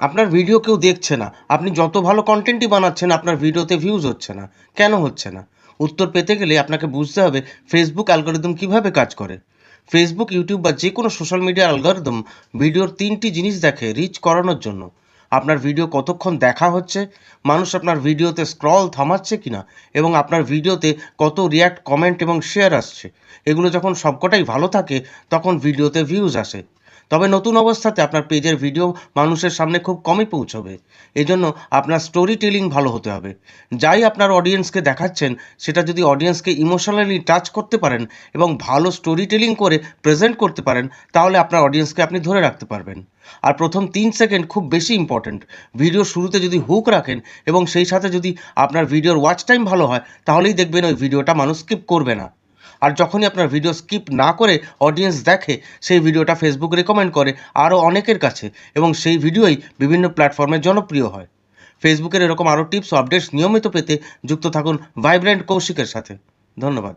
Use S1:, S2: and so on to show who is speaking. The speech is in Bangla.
S1: আপনার ভিডিও কেউ দেখছে না, আপনি যত ভালো কন্টেন্টই বানাচ্ছেন আপনার ভিডিওতে ভিউজ হচ্ছে না। কেন হচ্ছে না? উত্তর পেতে গেলে আপনাকে বুঝতে হবে ফেসবুক অ্যালগরিদম কীভাবে কাজ করে। ফেসবুক, ইউটিউব বা যে কোনো সোশ্যাল মিডিয়া অ্যালগরিদম ভিডিওর 3টি জিনিস দেখে রিচ করানোর জন্য: আপনার ভিডিও কতক্ষণ দেখা হচ্ছে, মানুষ আপনার ভিডিওতে স্ক্রল থামাচ্ছে কিনা, এবং আপনার ভিডিওতে কত রিয়্যাক্ট, কমেন্ট এবং শেয়ার আসছে। এগুলো যখন সবকটাই ভালো থাকে তখন ভিডিওতে ভিউজ আসে। তবে নতুন অবস্থাতে আপনার পেজের ভিডিও মানুষের সামনে খুব কমই পৌঁছবে। এজন্য আপনার স্টোরি টেলিং ভালো হতে হবে। যাই আপনার অডিয়েন্সকে দেখাচ্ছেন সেটা যদি অডিয়েন্সকে ইমোশনালি টাচ করতে পারেন এবং ভালো স্টোরি টেলিং করে প্রেজেন্ট করতে পারেন, তাহলে আপনার অডিয়েন্সকে আপনি ধরে রাখতে পারবেন। আর প্রথম 3 সেকেন্ড খুব বেশি ইম্পর্ট্যান্ট। ভিডিওর শুরুতে যদি হুক রাখেন এবং সেই সাথে যদি আপনার ভিডিওর ওয়াচ টাইম ভালো হয়, তাহলেই দেখবেন ওই ভিডিওটা মানুষ স্কিপ করবে না। আর যখনই আপনার ভিডিও স্কিপ না করে অডিয়েন্স দেখে, সেই ভিডিওটা ফেসবুক রেকমেন্ড করে আরও অনেকের কাছে এবং সেই ভিডিওই বিভিন্ন প্ল্যাটফর্মে জনপ্রিয় হয়। ফেসবুকের এরকম আরও টিপস ও আপডেটস নিয়মিত পেতে যুক্ত থাকুন ভাইব্র্যান্ট কৌশিকের সাথে। ধন্যবাদ।